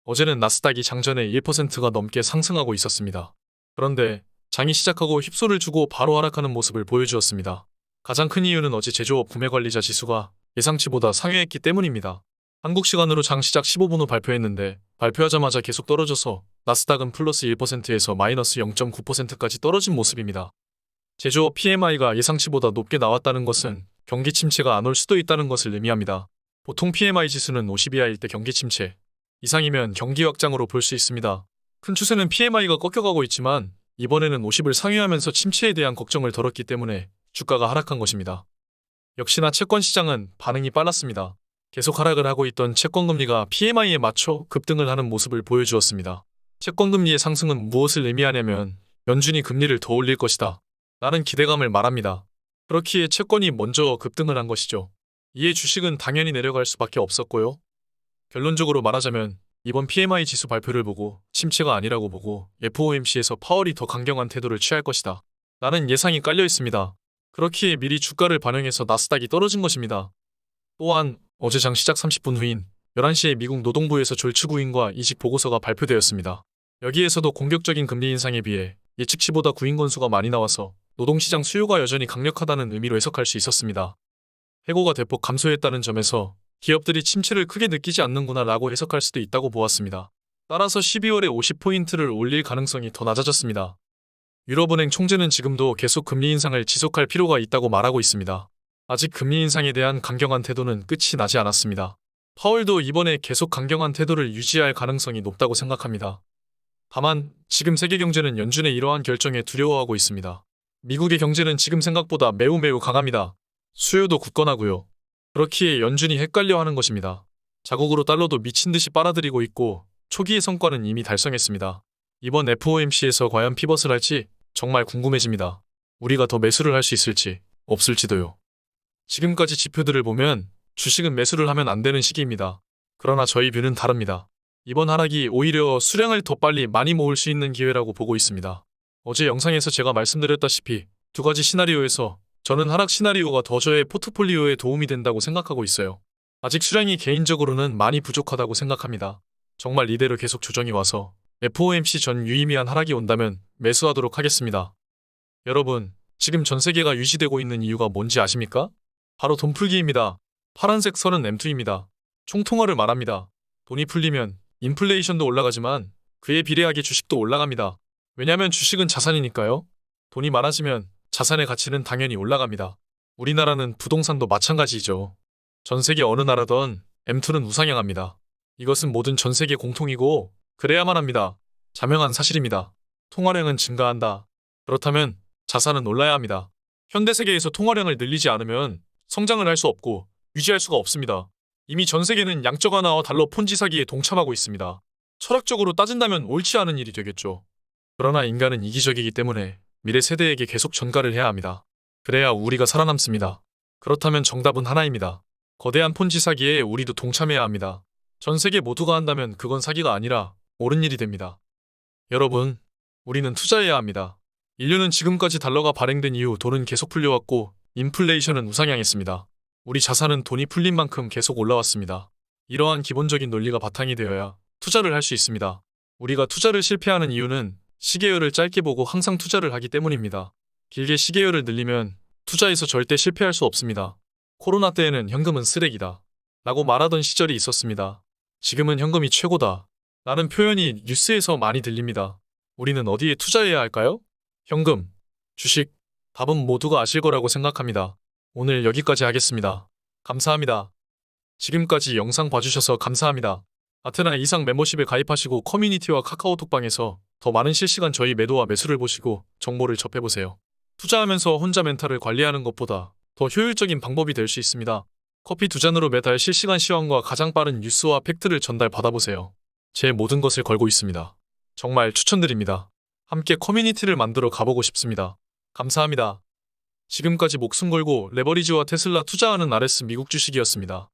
어제는 나스닥이 장전에 1%가 넘게 상승하고 있었습니다. 그런데 장이 시작하고 휩소를 주고 바로 하락하는 모습을 보여주었습니다. 가장 큰 이유는 어제 제조업 구매관리자 지수가 예상치보다 상회했기 때문입니다. 한국 시간으로 장 시작 15분 후 발표했는데 발표하자마자 계속 떨어져서 나스닥은 플러스 1%에서 마이너스 0.9%까지 떨어진 모습입니다. 제조업 PMI가 예상치보다 높게 나왔다는 것은 경기 침체가 안 올 수도 있다는 것을 의미합니다. 보통 PMI 지수는 50 이하일 때 경기 침체, 이상이면 경기 확장으로 볼 수 있습니다. 큰 추세는 PMI가 꺾여가고 있지만 이번에는 50을 상회하면서 침체에 대한 걱정을 덜었기 때문에 주가가 하락한 것입니다. 역시나 채권 시장은 반응이 빨랐습니다. 계속 하락을 하고 있던 채권금리가 PMI에 맞춰 급등을 하는 모습을 보여주었습니다. 채권금리의 상승은 무엇을 의미하냐면 연준이 금리를 더 올릴 것이다 라는 기대감을 말합니다. 그렇기에 채권이 먼저 급등을 한 것이죠. 이에 주식은 당연히 내려갈 수밖에 없었고요. 결론적으로 말하자면 이번 PMI 지수 발표를 보고 침체가 아니라고 보고 FOMC에서 파월이 더 강경한 태도를 취할 것이다 라는 예상이 깔려 있습니다. 그렇기에 미리 주가를 반영해서 나스닥이 떨어진 것입니다. 또한 어제 장 시작 30분 후인 11시에 미국 노동부에서 졸추구인과 이직 보고서가 발표되었습니다. 여기에서도 공격적인 금리 인상에 비해 예측치보다 구인 건수가 많이 나와서 노동시장 수요가 여전히 강력하다는 의미로 해석할 수 있었습니다. 해고가 대폭 감소했다는 점에서 기업들이 침체를 크게 느끼지 않는구나 라고 해석할 수도 있다고 보았습니다. 따라서 12월에 50포인트를 올릴 가능성이 더 낮아졌습니다. 유럽은행 총재는 지금도 계속 금리 인상을 지속할 필요가 있다고 말하고 있습니다. 아직 금리 인상에 대한 강경한 태도는 끝이 나지 않았습니다. 파월도 이번에 계속 강경한 태도를 유지할 가능성이 높다고 생각합니다. 다만 지금 세계 경제는 연준의 이러한 결정에 두려워하고 있습니다. 미국의 경제는 지금 생각보다 매우 강합니다. 수요도 굳건하고요. 그렇기에 연준이 헷갈려하는 것입니다. 자국으로 달러도 미친듯이 빨아들이고 있고 초기의 성과는 이미 달성했습니다. 이번 FOMC에서 과연 피벗을 할지 정말 궁금해집니다. 우리가 더 매수를 할 수 있을지 없을지도요. 지금까지 지표들을 보면 주식은 매수를 하면 안 되는 시기입니다. 그러나 저희 뷰는 다릅니다. 이번 하락이 오히려 수량을 더 빨리 많이 모을 수 있는 기회라고 보고 있습니다. 어제 영상에서 제가 말씀드렸다시피 두 가지 시나리오에서 저는 하락 시나리오가 더 저의 포트폴리오에 도움이 된다고 생각하고 있어요. 아직 수량이 개인적으로는 많이 부족하다고 생각합니다. 정말 이대로 계속 조정이 와서 FOMC 전 유의미한 하락이 온다면 매수하도록 하겠습니다. 여러분, 지금 전 세계가 유지되고 있는 이유가 뭔지 아십니까? 바로 돈풀기입니다. 파란색 선은 M2입니다. 총통화를 말합니다. 돈이 풀리면 인플레이션도 올라가지만 그에 비례하게 주식도 올라갑니다. 왜냐면 주식은 자산이니까요. 돈이 많아지면 자산의 가치는 당연히 올라갑니다. 우리나라는 부동산도 마찬가지죠. 전 세계 어느 나라든 M2는 우상향합니다. 이것은 모든 전 세계 공통이고 그래야만 합니다. 자명한 사실입니다. 통화량은 증가한다. 그렇다면 자산은 올라야 합니다. 현대 세계에서 통화량을 늘리지 않으면 성장을 할 수 없고 유지할 수가 없습니다. 이미 전 세계는 양적 완화와 달러 폰지 사기에 동참하고 있습니다. 철학적으로 따진다면 옳지 않은 일이 되겠죠. 그러나 인간은 이기적이기 때문에 미래 세대에게 계속 전가를 해야 합니다. 그래야 우리가 살아남습니다. 그렇다면 정답은 하나입니다. 거대한 폰지 사기에 우리도 동참해야 합니다. 전 세계 모두가 한다면 그건 사기가 아니라 옳은 일이 됩니다. 여러분, 우리는 투자해야 합니다. 인류는 지금까지 달러가 발행된 이후 돈은 계속 풀려왔고 인플레이션은 우상향했습니다. 우리 자산은 돈이 풀린 만큼 계속 올라왔습니다. 이러한 기본적인 논리가 바탕이 되어야 투자를 할 수 있습니다. 우리가 투자를 실패하는 이유는 시계열을 짧게 보고 항상 투자를 하기 때문입니다. 길게 시계열을 늘리면 투자에서 절대 실패할 수 없습니다. 코로나 때에는 현금은 쓰레기다 라고 말하던 시절이 있었습니다. 지금은 현금이 최고다 라는 표현이 뉴스에서 많이 들립니다. 우리는 어디에 투자해야 할까요? 현금, 주식, 답은 모두가 아실 거라고 생각합니다. 오늘 여기까지 하겠습니다. 감사합니다. 지금까지 영상 봐주셔서 감사합니다. 아테나 이상 멤버십에 가입하시고 커뮤니티와 카카오톡방에서 더 많은 실시간 저희 매도와 매수를 보시고 정보를 접해보세요. 투자하면서 혼자 멘탈을 관리하는 것보다 더 효율적인 방법이 될 수 있습니다. 커피 2잔으로 매달 실시간 시황과 가장 빠른 뉴스와 팩트를 전달받아보세요. 제 모든 것을 걸고 있습니다. 정말 추천드립니다. 함께 커뮤니티를 만들어 가보고 싶습니다. 감사합니다. 지금까지 목숨 걸고 레버리지와 테슬라 투자하는 RS 미국 주식이었습니다.